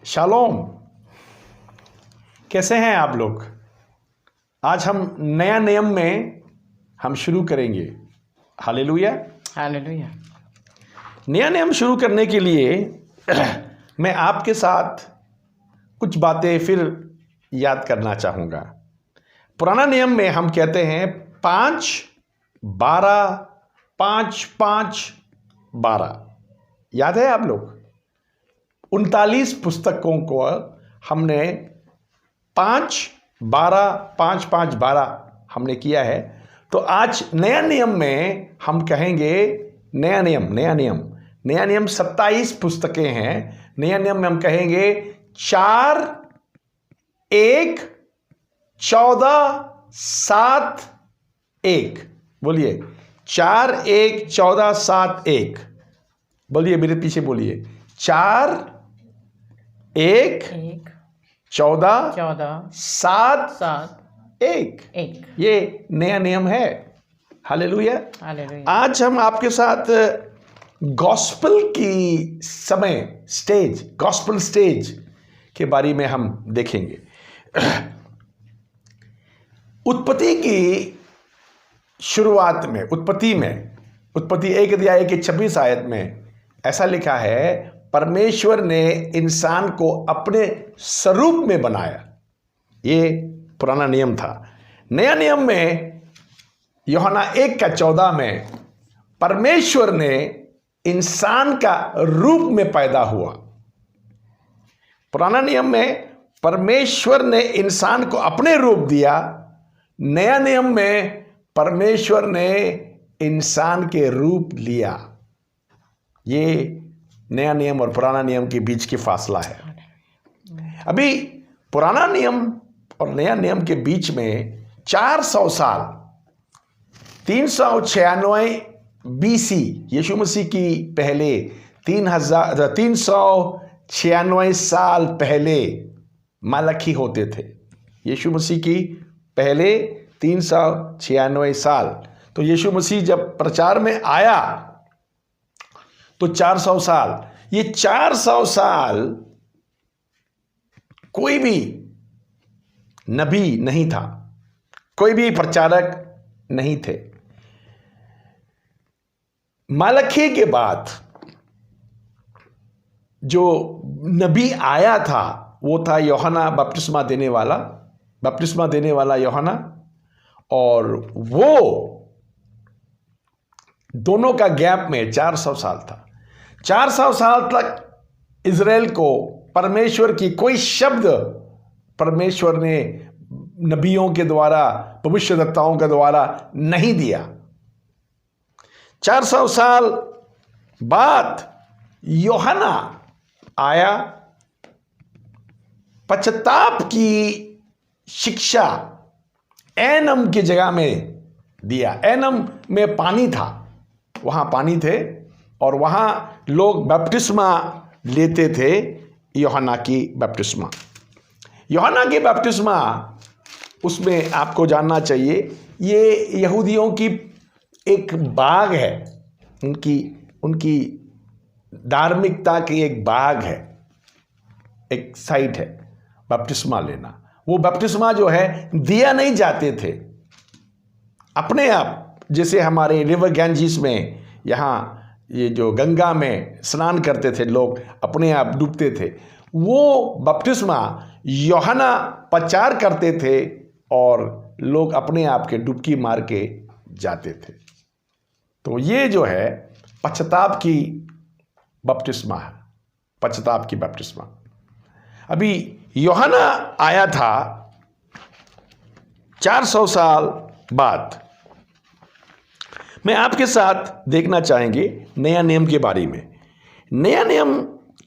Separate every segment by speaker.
Speaker 1: Shalom. कैसे हैं आप लोग? आज हम नया नियम में हम शुरू करेंगे। Hallelujah
Speaker 2: hallelujah.
Speaker 1: नया नियम शुरू करने के लिए मैं आपके साथ कुछ बातें फिर याद करना चाहूँगा। पुराना नियम में हम कहते हैं 5-12 5-5-12। याद है आप लोग? 39 पुस्तकों को हमने 5-12 हमने किया है। तो आज नया नियम में हम कहेंगे नया नियम 27 पुस्तकें हैं। नया नियम में हम कहेंगे 4-1-14-7-1। बोलिए 4-1-14-7-1। बोलिए मेरे पीछे बोलिए 4-1-14-7-1। ये नया नियम है। हालेलुया। आज हम आपके साथ गॉस्पेल की गॉस्पेल स्टेज के बारे में हम देखेंगे। उत्पत्ति की शुरुआत में उत्पत्ति 1 अध्याय के 26 आयत में ऐसा लिखा है, परमेश्वर ने इंसान को अपने स्वरूप में बनाया। ये पुराना नियम था। नया नियम में यूहन्ना 1:14 में परमेश्वर ने इंसान का रूप में पैदा हुआ। पुराना नियम में परमेश्वर ने इंसान को अपने रूप दिया। नया नियम में परमेश्वर ने इंसान के रूप लिया। ये नया नियम और पुराना नियम के बीच की फासला है। अभी पुराना नियम और नया नियम के बीच में 400 साल 396 BC यीशु मसीह की पहले 396 साल पहले मलाकी होते थे। यीशु मसीह की पहले 396 साल। तो यीशु मसीह जब प्रचार में आया तो 400 साल, ये 400 साल कोई भी नबी नहीं था, कोई भी प्रचारक नहीं थे। मलाकी के बाद जो नबी आया था वो था यूहन्ना बपतिस्मा देने वाला यूहन्ना। और वो दोनों का गैप में 400 साल था। 400 साल तक इज़राइल को परमेश्वर की कोई शब्द परमेश्वर ने नबियों के द्वारा, भविष्यद्वक्ताओं के द्वारा नहीं दिया। 400 साल बाद यूहन्ना आया, पश्चाताप की शिक्षा एनम की जगह में दिया। एनम में पानी था, वहां पानी थे और वहां लोग बपतिस्मा लेते थे। यूहन्ना की बपतिस्मा उसमें आपको जानना चाहिए, ये यहूदियों की एक बाग है, उनकी धार्मिकता की एक बाग है, एक साइट है बपतिस्मा लेना। वो बपतिस्मा जो है दिया नहीं जाते थे अपने आप, जैसे हमारे रिवर गैंजिस में यहाँ ये जो गंगा में स्नान करते थे लोग, अपने आप डूबते थे। वो बपतिस्मा यूहन्ना प्रचार करते थे और लोग अपने आप के डुबकी मार के जाते थे। तो ये जो है पश्चाताप की बपतिस्मा है, पश्चाताप की बपतिस्मा। अभी यूहन्ना आया था 400 साल बाद। मैं आपके साथ देखना चाहेंगे नया नियम के बारे में। नया नियम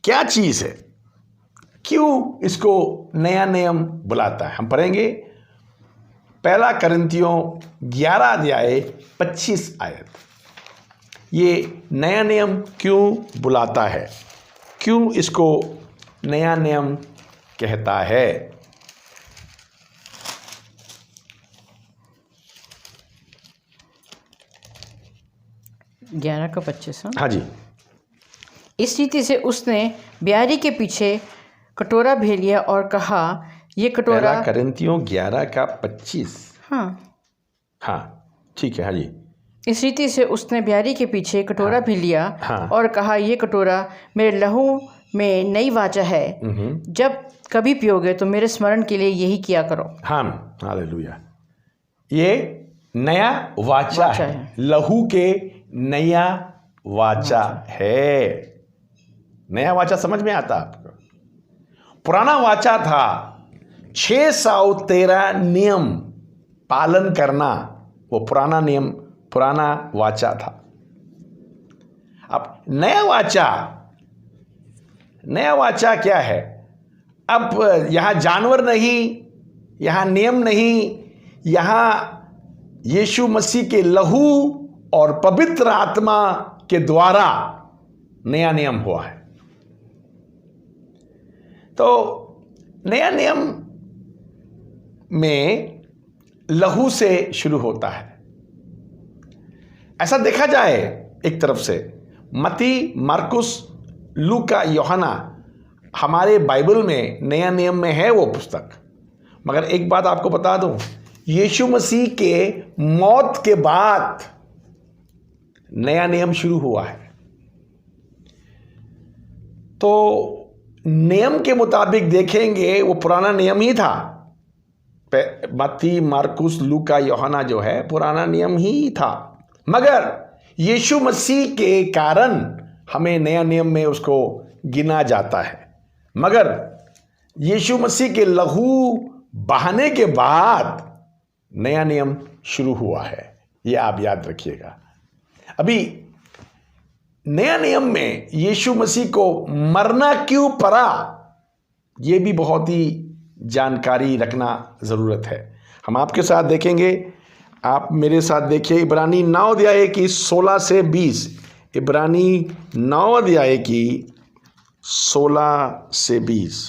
Speaker 1: क्या चीज़ है, क्यों इसको नया नियम बुलाता है, हम पढ़ेंगे। 1 कुरिन्थियों 11 अध्याय 25 आयत। ये नया नियम क्यों बुलाता है, क्यों इसको नया नियम कहता है?
Speaker 2: 11 का 25।
Speaker 1: हाँ जी।
Speaker 2: इस रीति से उसने ब्यारी के पीछे कटोरा भी लिया और कहा, ये कटोरा।
Speaker 1: पहला कोरिन्थियों 11:25।
Speaker 2: हाँ,
Speaker 1: ठीक है। हाँ जी।
Speaker 2: इस रीति से उसने ब्यारी के पीछे कटोरा भी लिया
Speaker 1: हाँ।
Speaker 2: और कहा, ये कटोरा मेरे लहू में नई वाचा है, जब कभी पियोगे तो मेरे स्मरण के लिए यही किया करो।
Speaker 1: हाँ, हालेलुया। ये नया वाचा है, लहू के नया वाचा है। नया वाचा समझ में आता आपको? पुराना वाचा था 613 नियम पालन करना, वो पुराना नियम, पुराना वाचा था। अब नया वाचा क्या है? अब यहां जानवर नहीं, यहां नियम नहीं, यहां यीशु मसीह के लहू और पवित्र आत्मा के द्वारा नया नियम हुआ है। तो नया नियम में लहू से शुरू होता है। ऐसा देखा जाए एक तरफ से मत्ती, मार्कुस, लूका, यूहन्ना हमारे बाइबल में नया नियम में है वो पुस्तक। मगर एक बात आपको बता दूं, यीशु मसीह के मौत के बाद नया नियम शुरू हुआ है। तो नियम के मुताबिक देखेंगे वो पुराना नियम ही था। मत्ती, मार्कुस, लूका, यूहन्ना जो है पुराना नियम ही था, मगर यीशु मसीह के कारण हमें नया नियम में उसको गिना जाता है। मगर यीशु मसीह के लहू बहाने के बाद नया नियम शुरू हुआ है, ये आप याद रखिएगा। अभी नया नियम में यीशु मसीह को मरना क्यों पड़ा, ये भी बहुत ही जानकारी रखना ज़रूरत है। हम आपके साथ देखेंगे, आप मेरे साथ देखिए इब्रानी 9 अध्याय की 16 से 20। इब्रानी 9 अध्याय की 16 से 20।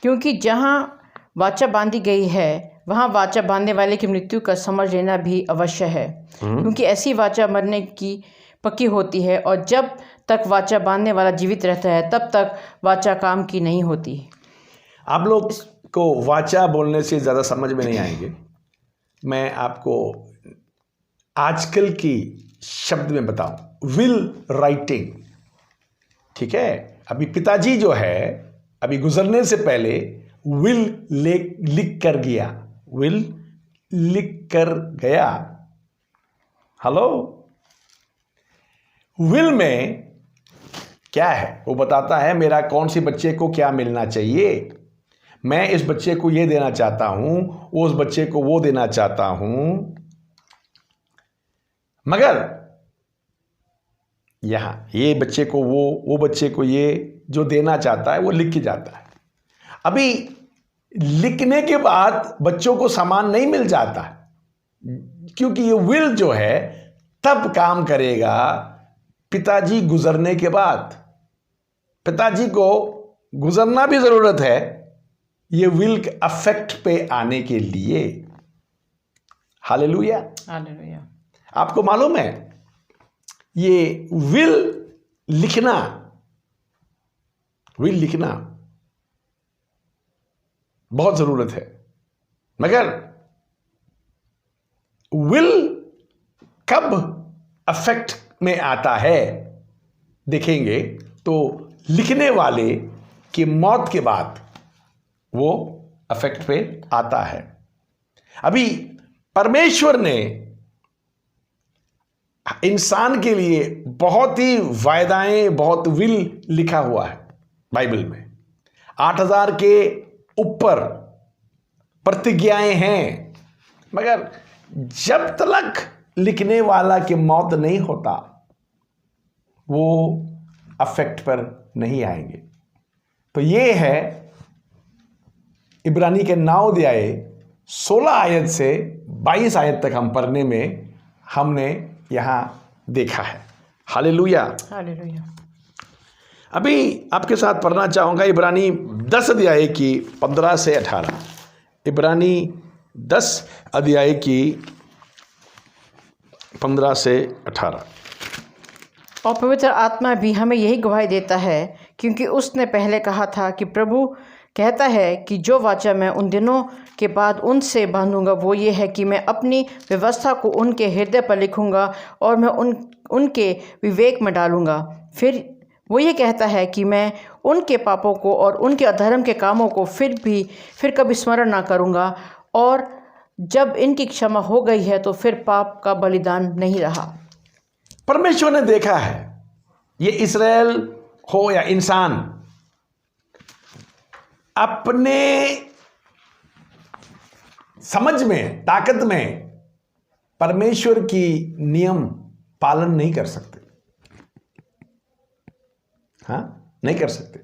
Speaker 2: क्योंकि जहाँ वाचा बांधी गई है वहाँ वाचा बांधने वाले की मृत्यु का समझ लेना भी अवश्य है, क्योंकि ऐसी वाचा मरने की पक्की होती है, और जब तक वाचा बांधने वाला जीवित रहता है तब तक वाचा काम की नहीं होती।
Speaker 1: आप लोग को वाचा बोलने से ज़्यादा समझ में नहीं आएंगे। मैं आपको आजकल की शब्द में बताऊं, विल राइटिंग। ठीक है, अभी पिताजी जो है अभी गुजरने से पहले विल लिख कर गया, विल लिख कर गया। हेलो, विल में क्या है? वो बताता है मेरा कौन सी बच्चे को क्या मिलना चाहिए, मैं इस बच्चे को ये देना चाहता हूं, वो उस बच्चे को वो देना चाहता हूं। मगर यहां ये बच्चे को वो बच्चे को ये जो देना चाहता है वो लिख के जाता है। अभी लिखने के बाद बच्चों को सामान नहीं मिल जाता, क्योंकि ये विल जो है तब काम करेगा पिताजी गुजरने के बाद। पिताजी को गुजरना भी जरूरत है ये विल के अफेक्ट पे आने के लिए। Hallelujah,
Speaker 2: hallelujah.
Speaker 1: आपको मालूम है ये विल लिखना बहुत जरूरत है, मगर विल कब अफेक्ट में आता है देखेंगे तो लिखने वाले की मौत के बाद वो अफेक्ट पे आता है। अभी परमेश्वर ने इंसान के लिए बहुत ही वायदाएं, बहुत विल लिखा हुआ है बाइबल में। 8000 के ऊपर प्रतिज्ञाएं हैं, मगर जब तक लिखने वाला की मौत नहीं होता वो अफेक्ट पर नहीं आएंगे। तो ये है इब्रानी के 9 अध्याय 16 आयत से 22 आयत तक हम पढ़ने में हमने यहां देखा है। Hallelujah,
Speaker 2: hallelujah.
Speaker 1: अभी आपके साथ पढ़ना चाहूँगा इब्रानी 10 अध्याय की 15 से 18। इब्रानी 10 अध्याय की 15 से 18।
Speaker 2: और पवित्र आत्मा भी हमें यही गवाही देता है, क्योंकि उसने पहले कहा था कि प्रभु कहता है कि जो वाचा मैं उन दिनों के बाद उनसे बांधूंगा वो ये है कि मैं अपनी व्यवस्था को उनके हृदय पर लिखूंगा और मैं उनके विवेक में डालूंगा। फिर वो ये कहता है कि मैं उनके पापों को और उनके अधर्म के कामों को फिर कभी स्मरण ना करूंगा, और जब इनकी क्षमा हो गई है तो फिर पाप का बलिदान नहीं रहा।
Speaker 1: परमेश्वर ने देखा है, ये इस्राएल हो या इंसान, अपने समझ में, ताकत में परमेश्वर की नियम पालन नहीं कर सकते। हाँ, नहीं कर सकते।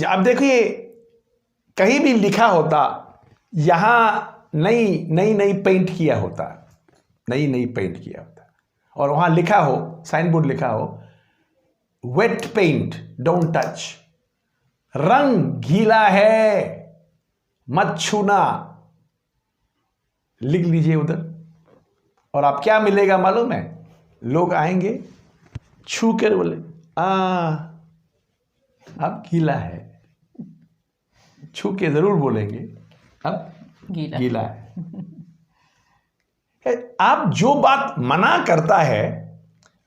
Speaker 1: अब देखिए, कहीं भी लिखा होता, यहां नई पेंट किया होता, नई पेंट किया होता, और वहां लिखा हो, साइन बोर्ड लिखा हो, वेट पेंट डोंट टच, रंग गीला है मत छूना, लिख लीजिए उधर। और आप क्या मिलेगा मालूम है? लोग आएंगे, छू कर बोले अब गीला है, छू के जरूर बोलेंगे अब गीला है। आप जो बात मना करता है,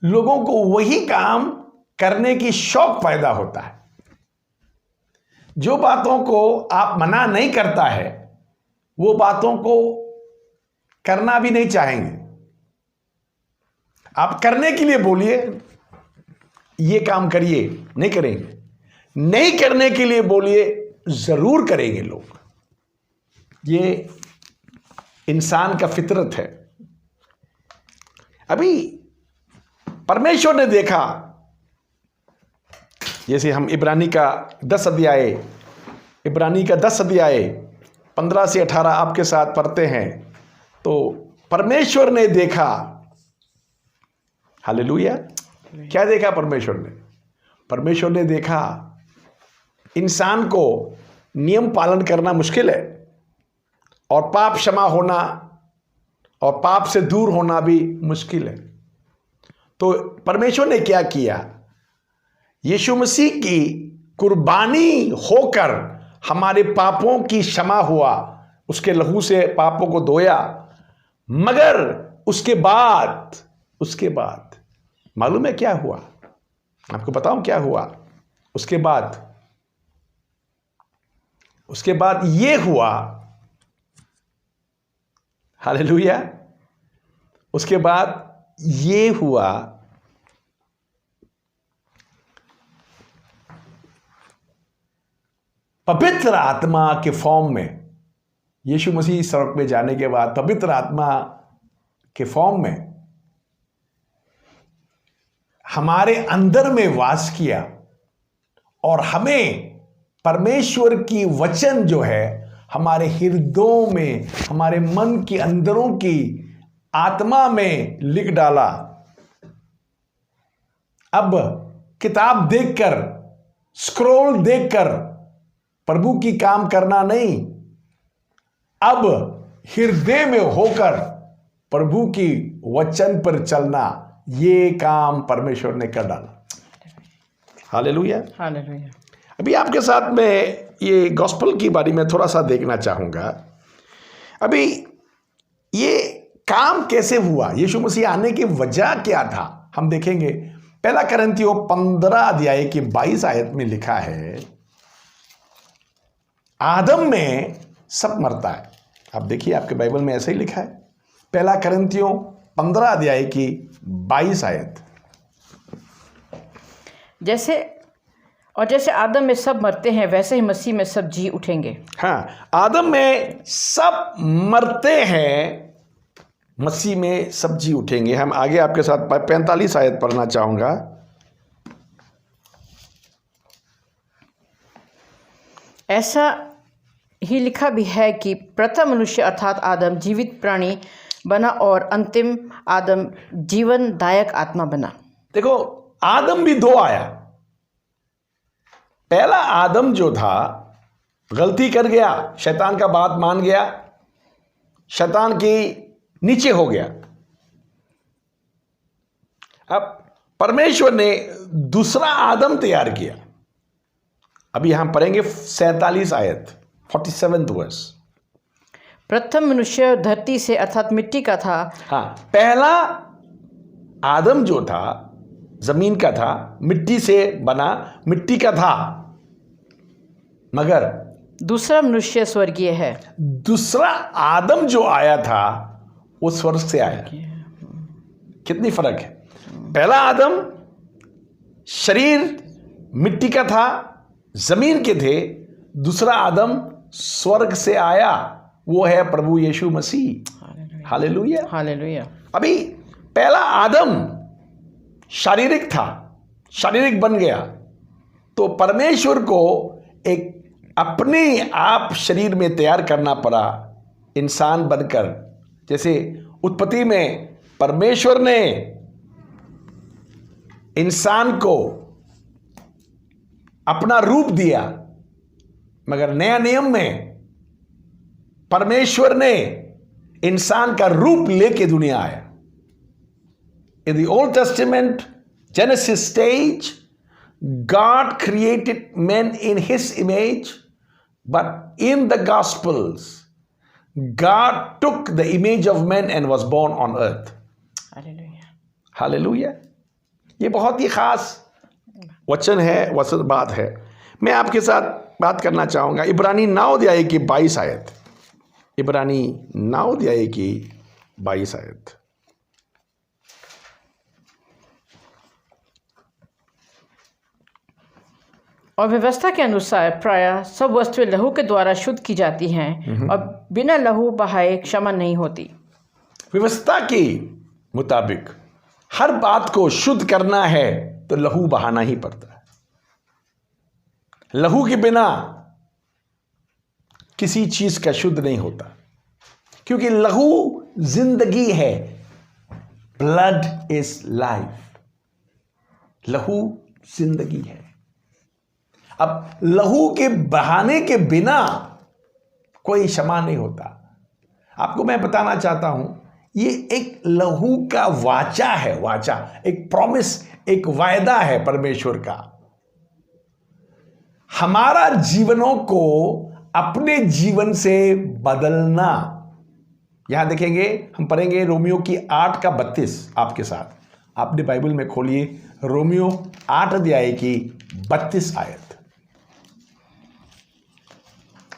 Speaker 1: लोगों को वही काम करने की शौक पैदा होता है। जो बातों को आप मना नहीं करता है, वो बातों को करना भी नहीं चाहेंगे। आप करने के लिए बोलिए, ये काम करिए, नहीं करेंगे। नहीं करने के लिए बोलिए, जरूर करेंगे लोग। ये इंसान का फितरत है। अभी परमेश्वर ने देखा, जैसे हम इब्रानी का 10 अध्याय 15 से 18 आपके साथ पढ़ते हैं, तो परमेश्वर ने देखा, हालेलुया। क्या देखा परमेश्वर ने? परमेश्वर ने देखा इंसान को नियम पालन करना मुश्किल है, और पाप क्षमा होना और पाप से दूर होना भी मुश्किल है। तो परमेश्वर ने क्या किया? यीशु मसीह की कुर्बानी होकर हमारे पापों की क्षमा हुआ, उसके लहू से पापों को धोया। मगर उसके बाद मालूम है क्या हुआ? आपको बताऊं क्या हुआ? उसके बाद ये हुआ, हालेलुया। उसके बाद ये हुआ, पवित्र आत्मा के फॉर्म में, यीशु मसीह स्वर्ग में जाने के बाद पवित्र आत्मा के फॉर्म में हमारे अंदर में वास किया, और हमें परमेश्वर की वचन जो है हमारे हृदयों में, हमारे मन के अंदरों की आत्मा में लिख डाला। अब किताब देखकर, स्क्रोल देखकर प्रभु की काम करना नहीं, अब हृदय में होकर प्रभु की वचन पर चलना, ये काम परमेश्वर ने कर डाला। Hallelujah,
Speaker 2: hallelujah.
Speaker 1: अभी आपके साथ में ये गॉस्पल की बारे में थोड़ा सा देखना चाहूंगा। अभी ये काम कैसे हुआ? यीशु मसीह आने की वजह क्या था? हम देखेंगे। पहला कुरिन्थियों 15 अध्याय की 22 आयत में लिखा है, आदम में सब मरता है। आप देखिए, आपके बाइबल में ऐसे ही लिखा है। पहला कुरिन्थियों 15 अध्याय की 22 आयत।
Speaker 2: जैसे आदम में सब मरते हैं, वैसे ही मसीह में सब जी उठेंगे।
Speaker 1: हाँ, आदम में सब मरते हैं, मसीह में सब जी उठेंगे। हम आगे आपके साथ 45 आयत पढ़ना चाहूंगा।
Speaker 2: ऐसा ही लिखा भी है कि प्रथम मनुष्य अर्थात आदम जीवित प्राणी बना, और अंतिम आदम जीवनदायक आत्मा बना।
Speaker 1: देखो, आदम भी दो आया। पहला आदम जो था गलती कर गया, शैतान का बात मान गया, शैतान के नीचे हो गया। अब परमेश्वर ने दूसरा आदम तैयार किया। अभी हम पढ़ेंगे 47 आयत, 47 वर्स।
Speaker 2: प्रथम मनुष्य धरती से अर्थात मिट्टी का था।
Speaker 1: हाँ, पहला आदम जो था जमीन का था, मिट्टी से बना, मिट्टी का था, मगर
Speaker 2: दूसरा मनुष्य स्वर्गीय है।
Speaker 1: दूसरा आदम जो आया था वो स्वर्ग से आया। कितनी फर्क है। पहला आदम शरीर मिट्टी का था, जमीन के थे। दूसरा आदम स्वर्ग से आया, वो है प्रभु यीशु मसीह। Hallelujah,
Speaker 2: hallelujah.
Speaker 1: अभी पहला आदम शारीरिक था, शारीरिक बन गया, तो परमेश्वर को एक अपने आप शरीर में तैयार करना पड़ा इंसान बनकर। जैसे उत्पत्ति में परमेश्वर ने इंसान को अपना रूप दिया, मगर नया नियम में परमेश्वर ने इंसान का रूप लेके दुनिया आया। In the Old Testament, Genesis stage, God created men in His image, but in the Gospels, God took the image of man and was born on earth.
Speaker 2: Hallelujah.
Speaker 1: Hallelujah. ये बहुत ही खास वचन है, वचन बात है। मैं आपके साथ बात करना चाहूँगा इब्रानी 9 अध्याय की 22 आयत। इब्रानी 9 अध्याय की 22 आयत।
Speaker 2: और व्यवस्था के अनुसार प्रायः सब वस्तुएं लहू के द्वारा शुद्ध की जाती हैं और बिना लहू बहाए क्षमा नहीं होती।
Speaker 1: व्यवस्था के मुताबिक हर बात को शुद्ध करना है तो लहू बहाना ही पड़ता है। लहू के बिना किसी चीज का शुद्ध नहीं होता, क्योंकि लहू जिंदगी है। Blood is life. लहू जिंदगी है। अब लहू के बहाने के बिना कोई क्षमा नहीं होता। आपको मैं बताना चाहता हूं, ये एक लहू का वाचा है, वाचा एक प्रॉमिस, एक वायदा है परमेश्वर का। हमारा जीवनों को अपने जीवन से बदलना। यहां देखेंगे, हम पढ़ेंगे रोमियो की 8 का 32 आपके साथ। आपने बाइबल में खोलिए रोमियो 8 अध्याय की 32 आयत।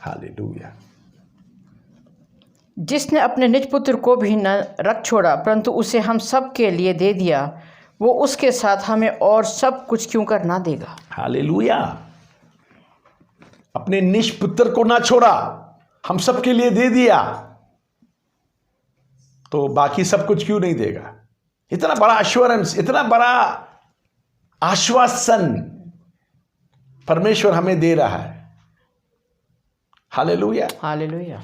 Speaker 1: हालेलुया।
Speaker 2: जिसने अपने निज पुत्र को भी न रख छोड़ा परंतु उसे हम सब के लिए दे दिया, वो उसके साथ हमें और सब कुछ क्यों कर ना देगा।
Speaker 1: हालेलुया। अपने निज पुत्र को ना छोड़ा, हम सब के लिए दे दिया, तो बाकी सब कुछ क्यों नहीं देगा। इतना बड़ा एश्योरेंस, इतना बड़ा आश्वासन परमेश्वर हमें दे रहा है। Hallelujah,
Speaker 2: hallelujah.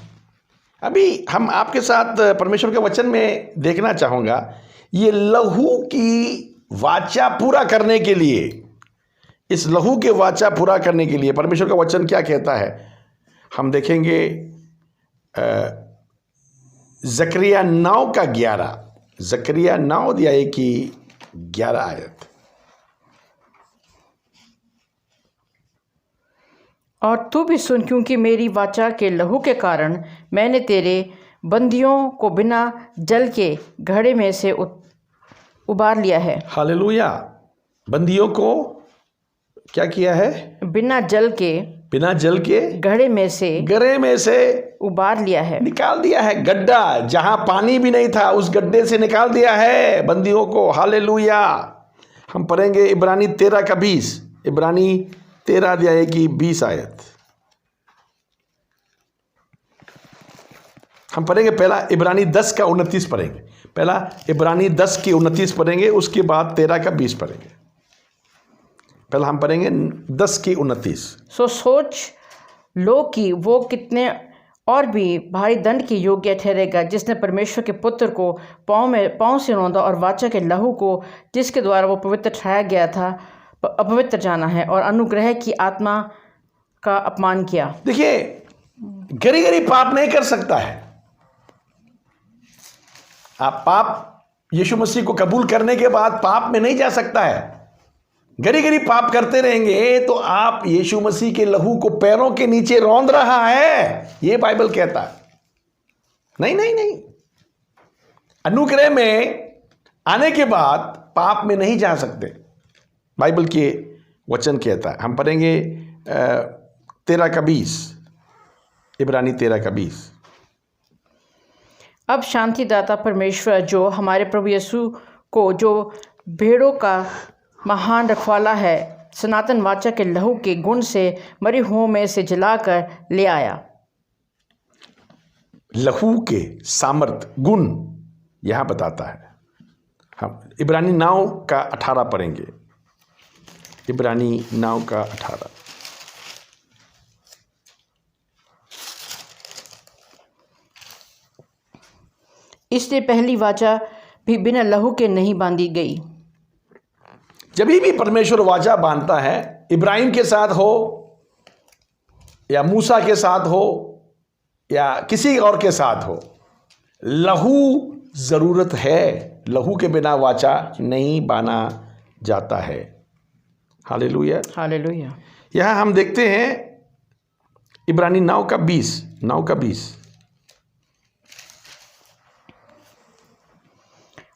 Speaker 1: अभी हम आपके साथ परमेश्वर के वचन में देखना चाहूंगा, ये लहू की वाचा पूरा करने के लिए, इस लहू के वाचा पूरा करने के लिए परमेश्वर का वचन क्या कहता है, हम देखेंगे जकरिया 9 का 11। जकरिया 9 अध्याय की 11 आयत।
Speaker 2: और तू भी सुन, क्योंकि मेरी वाचा के लहू के कारण मैंने तेरे बंदियों को बिना जल के घड़े में से उबार लिया है।
Speaker 1: हालेलुया। बंदियों को क्या किया है?
Speaker 2: बिना जल के घड़े में से उबार लिया है,
Speaker 1: निकाल दिया है। गड्ढा जहां पानी भी नहीं था, उस गड्ढे से निकाल दिया है बंदियों को। हालेलुया। हम पढ़ेंगे इब्रानी 13 का 20। इब्रानी 13 अध्याय की 20 आयत। हम पढ़ेंगे पहला इब्रानी 10 का 29 पढ़ेंगे। पहला इब्रानी 10 की 29 पढ़ेंगे, उसके बाद 13 का 20 पढ़ेंगे। पहला हम पढ़ेंगे 10 की 29।
Speaker 2: सो सोच लो कि वो कितने और भी भारी दंड के योग्य ठहरेगा, जिसने परमेश्वर के पुत्र को पाँव से रौंदा और वाचा के लहू को जिसके द्वारा वो पवित्र ठहराया गया था अपवित्र जाना है और अनुग्रह की आत्मा का अपमान किया।
Speaker 1: देखिए, गरी गरी पाप नहीं कर सकता है। आप पाप यीशु मसीह को कबूल करने के बाद पाप में नहीं जा सकता है। गरी गरी पाप करते रहेंगे तो आप यीशु मसीह के लहू को पैरों के नीचे रौंद रहा है, ये बाइबल कहता है। नहीं नहीं नहीं, अनुग्रह में आने के बाद पाप में नहीं जा सकते, बाइबल के वचन कहता है। हम पढ़ेंगे 13:20, इब्रानी 13:20।
Speaker 2: अब शांतिदाता परमेश्वर जो हमारे प्रभु यीशु को, जो भेड़ों का महान रखवाला है, सनातन वाचा के लहू के गुण से मरे हुओं में से जलाकर ले आया।
Speaker 1: लहू के सामर्थ गुण यहां बताता है। हम इब्रानी 9:18 पढ़ेंगे, इब्रानी 9:18।
Speaker 2: इसलिए पहली वाचा भी बिना लहू के नहीं बांधी गई।
Speaker 1: जब भी परमेश्वर वाचा बांधता है, इब्राहिम के साथ हो या मूसा के साथ हो या किसी और के साथ हो, लहू जरूरत है। लहू के बिना वाचा नहीं बाना जाता है। Hallelujah
Speaker 2: hallelujah.
Speaker 1: यहां हम देखते हैं इब्रानी 9:20।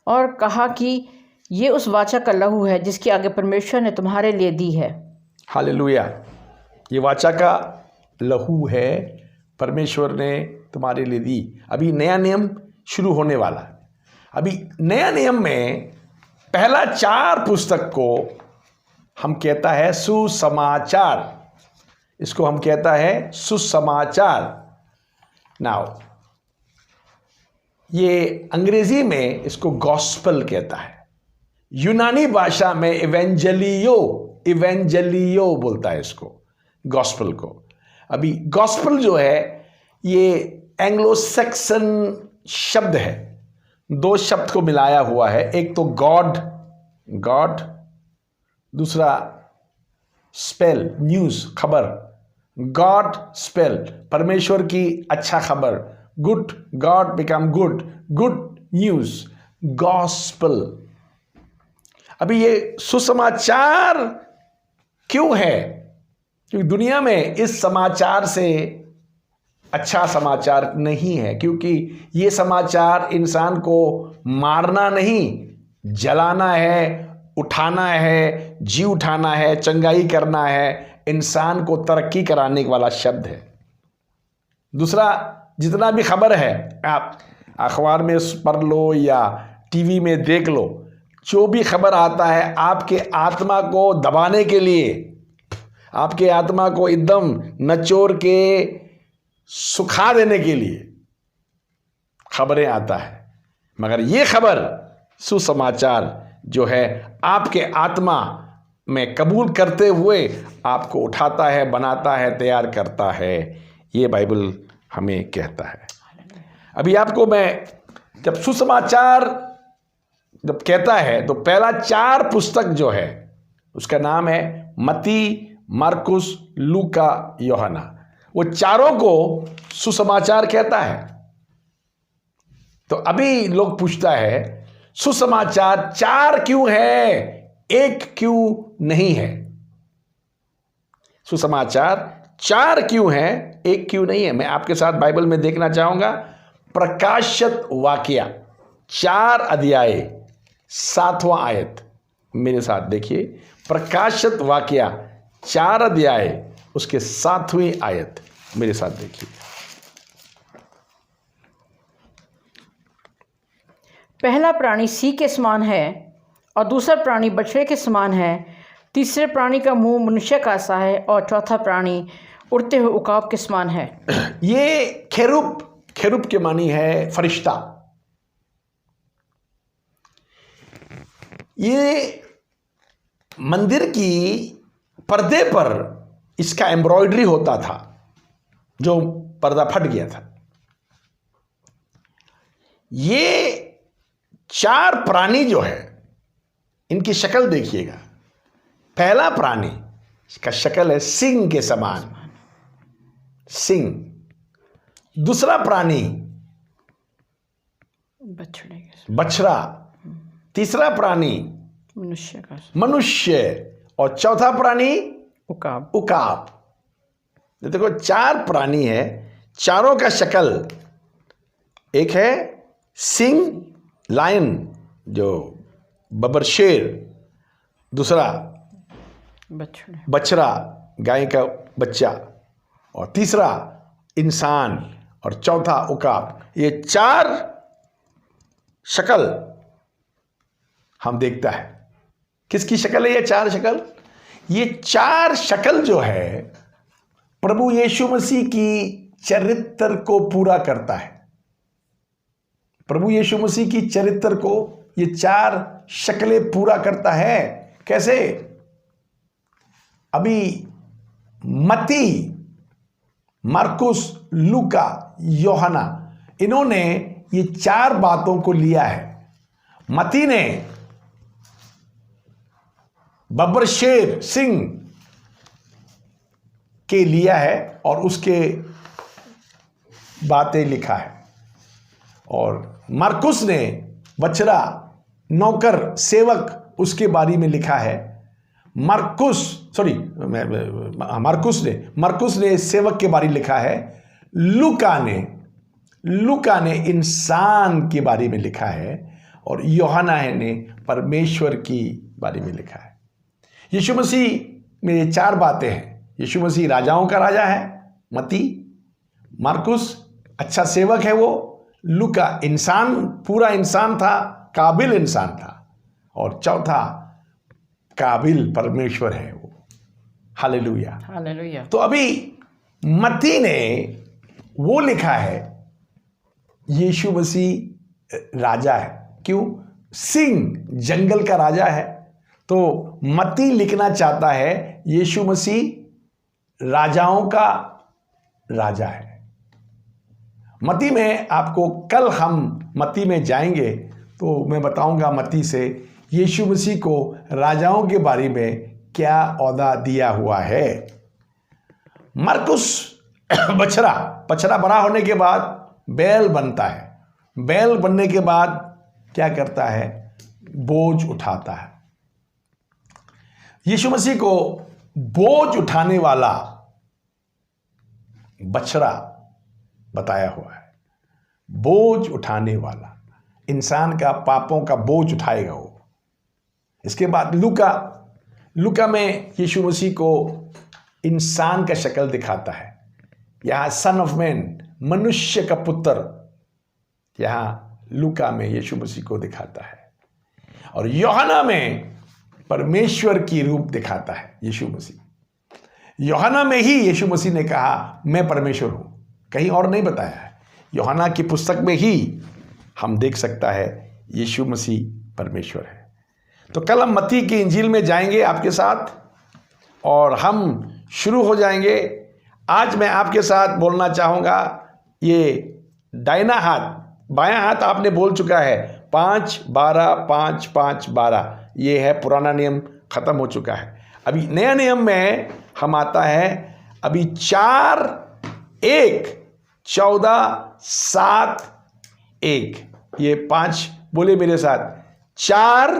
Speaker 2: और कहा कि ये उस वाचा का लहू है जिसकी आगे परमेश्वर ने तुम्हारे लिए दी है।
Speaker 1: हालेलुया। ये वाचा का लहू है, परमेश्वर ने तुम्हारे लिए दी। अभी नया नियम शुरू होने वाला है। अभी नया नियम में पहला 4 पुस्तक को हम कहता है सुसमाचार। इसको हम कहता है सुसमाचार। नाउ ये अंग्रेजी में इसको गॉस्पल कहता है, यूनानी भाषा में इवेंजलियो बोलता है इसको, गॉस्पल को। अभी गॉस्पल जो है ये एंग्लो सैक्सन शब्द है, 2 शब्द को मिलाया हुआ है। एक तो गॉड, दूसरा स्पेल, न्यूज, खबर। गॉड स्पेल, परमेश्वर की अच्छा खबर, good, God become good news, gospel. अभी ये सुसमाचार क्यों है? क्योंकि दुनिया में इस समाचार से अच्छा समाचार नहीं है, क्योंकि ये समाचार इंसान को मारना नहीं, जलाना है, उठाना है, जी उठाना है, चंगाई करना है, इंसान को तरक्की कराने वाला शब्द है। दूसरा, जितना भी खबर है आप अखबार में पढ़ लो या टीवी में देख लो, जो भी खबर आता है आपके आत्मा को दबाने के लिए, आपके आत्मा को एकदम नचोड़ के सुखा देने के लिए खबरें आता है। मगर ये खबर सुसमाचार जो है आपके आत्मा में कबूल करते हुए आपको उठाता है, बनाता है, तैयार करता है। ये बाइबल हमें कहता है। अभी आपको मैं जब सुसमाचार जब कहता है तो पहला 4 पुस्तक जो है उसका नाम है मत्ती, मार्कुस, लूका, यूहन्ना। वो चारों को सुसमाचार कहता है। तो अभी लोग पूछता है सुसमाचार 4 क्यों है, 1 क्यों नहीं है? सुसमाचार 4 क्यों है, 1 क्यों नहीं है? मैं आपके साथ बाइबल में देखना चाहूंगा प्रकाशित वाक्या 4 अध्याय 7वां आयत। मेरे साथ देखिए, प्रकाशित वाक्या 4 अध्याय उसके 7वीं आयत मेरे साथ देखिए।
Speaker 2: पहला प्राणी सिंह के समान है और दूसरा प्राणी बछड़े के समान है। तीसरे प्राणी का मुंह मनुष्य का सा है और चौथा प्राणी उड़ते हुए उकाब के समान है।
Speaker 1: ये खेरूब के मानी है फरिश्ता। ये मंदिर की पर्दे पर इसका एम्ब्रॉयडरी होता था, जो पर्दा फट गया था। ये 4 प्राणी जो है इनकी शक्ल देखिएगा। पहला प्राणी इसका शक्ल है सिंह के समान, सिंह। दूसरा प्राणी
Speaker 2: बछड़े
Speaker 1: बछड़ा, तीसरा प्राणी
Speaker 2: मनुष्य का
Speaker 1: मनुष्य, और चौथा प्राणी
Speaker 2: उकाब।
Speaker 1: उकाब। देखो 4 प्राणी है, चारों का शक्ल, एक है सिंह लायन जो बबर शेर, दूसरा
Speaker 2: बछड़े।
Speaker 1: बछड़ा गाय का बच्चा, और तीसरा इंसान, और चौथा उकाब। ये 4 शक्ल हम देखता है। किसकी शक्ल है ये 4 शक्ल? ये 4 शक्ल जो है प्रभु यीशु मसीह की चरित्र को पूरा करता है। प्रभु यीशु मसीह की चरित्र को ये 4 शक्लें पूरा करता है। कैसे? अभी मत्ती, मरकुस, लूका, यूहन्ना, इन्होंने ये 4 बातों को लिया है। मत्ती ने बब्बर शेर सिंह के लिया है और उसके बातें लिखा है, और मरकुस ने बछड़ा, नौकर, सेवक, उसके बारे में लिखा है। मरकुस ने सेवक के बारे में लिखा है। लूका ने इंसान के बारे में लिखा है, और यूहन्ना ने परमेश्वर की बारे में लिखा है। यीशु मसीह में ये 4 बातें हैं। यीशु मसीह राजाओं का राजा है, मत्ती। मरकुस अच्छा सेवक है वो। लूका इंसान, पूरा इंसान था, काबिल इंसान था। और चौथा काबिल परमेश्वर है वो। Hallelujah,
Speaker 2: hallelujah.
Speaker 1: तो अभी मत्ती ने वो लिखा है, यीशु मसीह राजा है। क्यों? सिंह जंगल का राजा है, तो मत्ती लिखना चाहता है यीशु मसीह राजाओं का राजा है। मत्ती में आपको, कल हम मत्ती में जाएंगे तो मैं बताऊंगा मत्ती से यीशु मसीह को राजाओं के बारे में क्या ओहदा दिया हुआ है। मरकुस बछड़ा बड़ा होने के बाद बैल बनता है। बैल बनने के बाद क्या करता है? बोझ उठाता है। यीशु मसीह को बोझ उठाने वाला बछड़ा बताया हुआ है। बोझ उठाने वाला, इंसान का पापों का बोझ उठाएगा वो। इसके बाद लूका में यीशु मसीह को इंसान का शक्ल दिखाता है। यहां सन ऑफ मैन, मनुष्य का पुत्र, यहां लूका में यीशु मसीह को दिखाता है। और यूहन्ना में परमेश्वर की रूप दिखाता है यीशु मसीह। यूहन्ना में ही यीशु मसीह ने कहा मैं परमेश्वर हूं, कहीं और नहीं बताया है। यूहन्ना की पुस्तक में ही हम देख सकता है यीशु मसीह परमेश्वर है। तो कल हम मत्ती की इंजील में जाएंगे आपके साथ, और हम शुरू हो जाएंगे। आज मैं आपके साथ बोलना चाहूँगा, ये दाहिना हाथ, बायां हाथ आपने बोल चुका है 5 12 5 5 12, ये है पुराना नियम, खत्म हो चुका है। अभी नया नियम में हम आता है, अभी 4 1 14 7 1, ये 5 बोले मेरे साथ, 4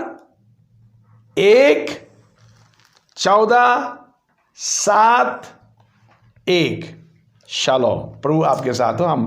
Speaker 1: 1 14 7 1। शालोम, प्रभु आपके साथ हो। हम